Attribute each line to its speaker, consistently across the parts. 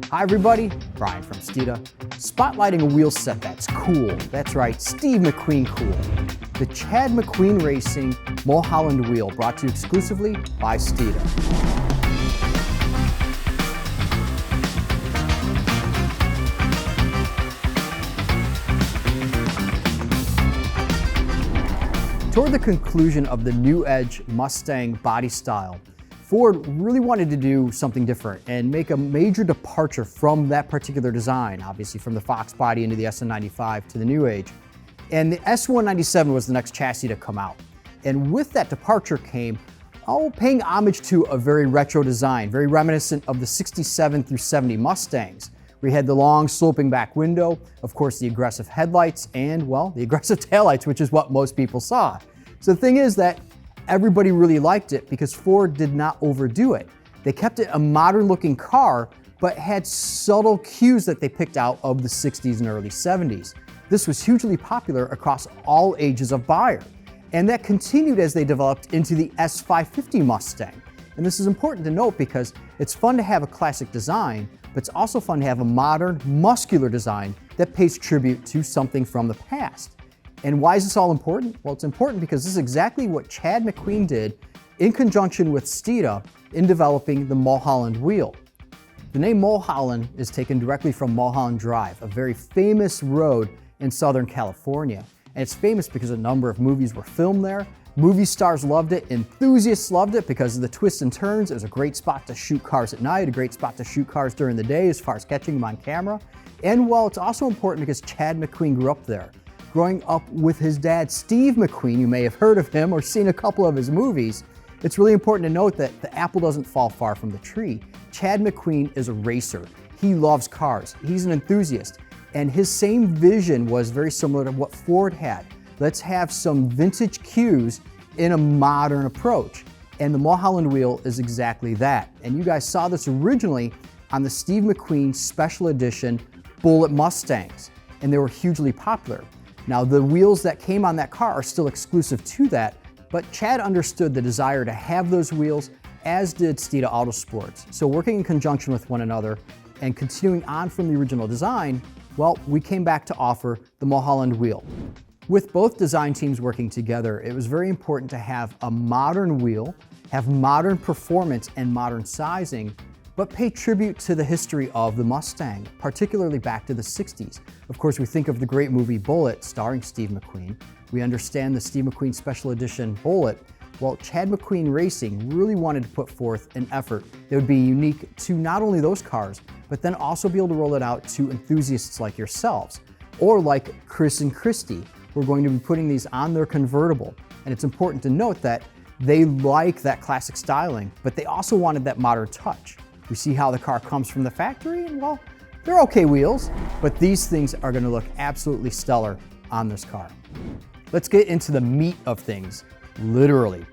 Speaker 1: Hi everybody, Brian from Steeda, spotlighting a wheel set that's cool. That's right, Steve McQueen cool. The Chad McQueen Racing Mulholland wheel, brought to you exclusively by Steeda. Toward the conclusion of the new Edge Mustang body style, Ford really wanted to do something different and make a major departure from that particular design, obviously from the Fox body into the SN95 to the new age. And the S197 was the next chassis to come out. And with that departure came, paying homage to a very retro design, very reminiscent of the 67 through 70 Mustangs. We had the long sloping back window, of course the aggressive headlights, and well, the aggressive taillights, which is what most people saw. So the thing is that everybody really liked it because Ford did not overdo it. They kept it a modern looking car, but had subtle cues that they picked out of the 60s and early 70s. This was hugely popular across all ages of buyer. And that continued as they developed into the S550 Mustang. And this is important to note because it's fun to have a classic design, but it's also fun to have a modern, muscular design that pays tribute to something from the past. And why is this all important? Well, it's important because this is exactly what Chad McQueen did in conjunction with Steeda in developing the Mulholland wheel. The name Mulholland is taken directly from Mulholland Drive, a very famous road in Southern California. And it's famous because a number of movies were filmed there. Movie stars loved it, enthusiasts loved it because of the twists and turns. It was a great spot to shoot cars at night, a great spot to shoot cars during the day as far as catching them on camera. And well, it's also important because Chad McQueen grew up there. Growing up with his dad, Steve McQueen, you may have heard of him or seen a couple of his movies, it's really important to note that the apple doesn't fall far from the tree. Chad McQueen is a racer. He loves cars. He's an enthusiast. And his same vision was very similar to what Ford had. Let's have some vintage cues in a modern approach. And the Mulholland wheel is exactly that. And you guys saw this originally on the Steve McQueen Special Edition Bullet Mustangs. And they were hugely popular. Now, the wheels that came on that car are still exclusive to that, but Chad understood the desire to have those wheels, as did Steeda Autosports. So working in conjunction with one another and continuing on from the original design, well, we came back to offer the Mulholland wheel. With both design teams working together, it was very important to have a modern wheel, have modern performance and modern sizing, but pay tribute to the history of the Mustang, particularly back to the 60s. Of course, we think of the great movie Bullet, starring Steve McQueen. We understand the Steve McQueen Special Edition Bullet. Well, Chad McQueen Racing really wanted to put forth an effort that would be unique to not only those cars, but then also be able to roll it out to enthusiasts like yourselves, or like Chris and Christy, who are going to be putting these on their convertible. And it's important to note that they like that classic styling, but they also wanted that modern touch. We see how the car comes from the factory, and well, they're okay wheels, but these things are gonna look absolutely stellar on this car. Let's get into the meat of things, literally.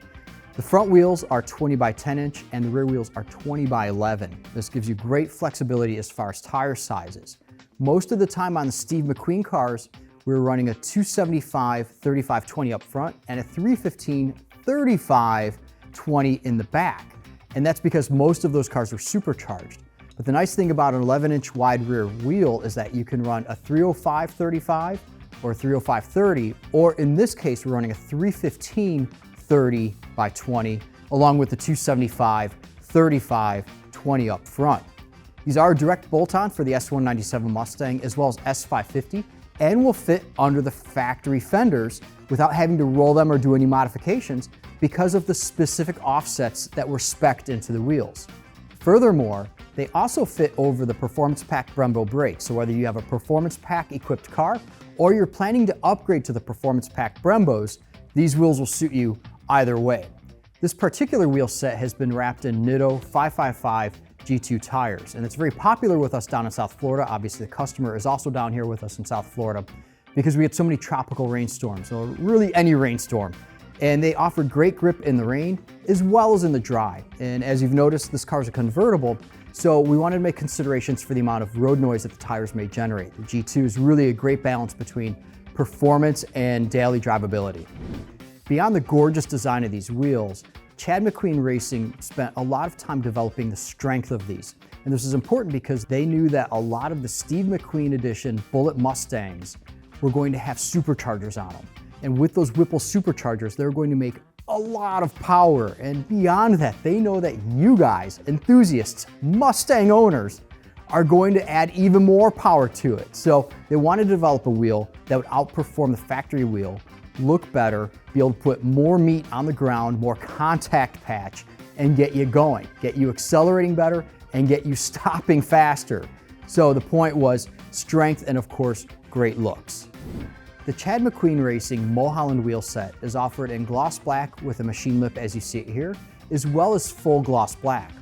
Speaker 1: The front wheels are 20 by 10 inch and the rear wheels are 20 by 11. This gives you great flexibility as far as tire sizes. Most of the time on the Steve McQueen cars, we were running a 275 35/20 up front and a 315 35/20 in the back. And that's because most of those cars were supercharged. But the nice thing about an 11-inch wide rear wheel is that you can run a 305 35 or a 305 30, or in this case, we're running a 315 30/20, along with the 275 35/20 up front. These are direct bolt-on for the S197 Mustang as well as S550, and will fit under the factory fenders without having to roll them or do any modifications because of the specific offsets that were spec'd into the wheels. Furthermore, they also fit over the Performance Pack Brembo brakes. So whether you have a Performance Pack equipped car or you're planning to upgrade to the Performance Pack Brembos, these wheels will suit you either way. This particular wheel set has been wrapped in Nitto 555 G2 tires, and it's very popular with us down in South Florida. Obviously, the customer is also down here with us in South Florida because we had so many tropical rainstorms, or really any rainstorm. And they offered great grip in the rain as well as in the dry. And as you've noticed, this car is a convertible, so we wanted to make considerations for the amount of road noise that the tires may generate. The G2 is really a great balance between performance and daily drivability. Beyond the gorgeous design of these wheels, Chad McQueen Racing spent a lot of time developing the strength of these. And this is important because they knew that a lot of the Steve McQueen edition Bullet Mustangs were going to have superchargers on them. And with those Whipple superchargers, they're going to make a lot of power. And beyond that, they know that you guys, enthusiasts, Mustang owners, are going to add even more power to it. So they wanted to develop a wheel that would outperform the factory wheel, look better, be able to put more meat on the ground, more contact patch, and get you going, get you accelerating better, and get you stopping faster. So the point was strength and, of course, great looks. The Chad McQueen Racing Mulholland wheel set is offered in gloss black with a machine lip as you see it here, as well as full gloss black.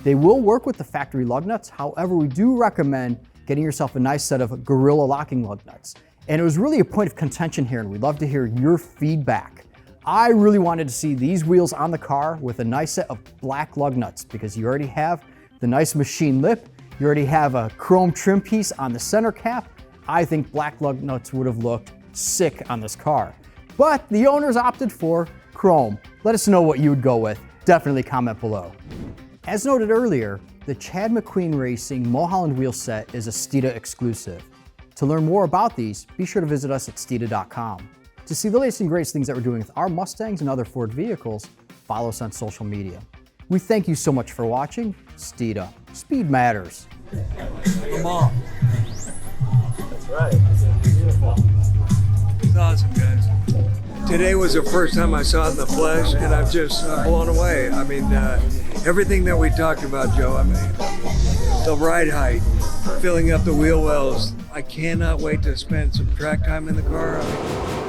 Speaker 1: They will work with the factory lug nuts, however, we do recommend getting yourself a nice set of Gorilla locking lug nuts. And it was really a point of contention here, and we'd love to hear your feedback. I really wanted to see these wheels on the car with a nice set of black lug nuts because you already have the nice machine lip, you already have a chrome trim piece on the center cap. I think black lug nuts would have looked sick on this car. But the owners opted for chrome. Let us know what you would go with. Definitely comment below. As noted earlier, the Chad McQueen Racing Mulholland wheel set is a Steeda exclusive. To learn more about these, be sure to visit us at Steeda.com. To see the latest and greatest things that we're doing with our Mustangs and other Ford vehicles, follow us on social media. We thank you so much for watching. Steeda, speed matters.
Speaker 2: Come on.
Speaker 3: That's right. It's beautiful.
Speaker 2: It's awesome, guys.
Speaker 4: Today was the first time I saw it in the flesh, and I'm just blown away. I mean, everything that we talked about, Joe, I mean, the ride height, filling up the wheel wells. I cannot wait to spend some track time in the car. I mean,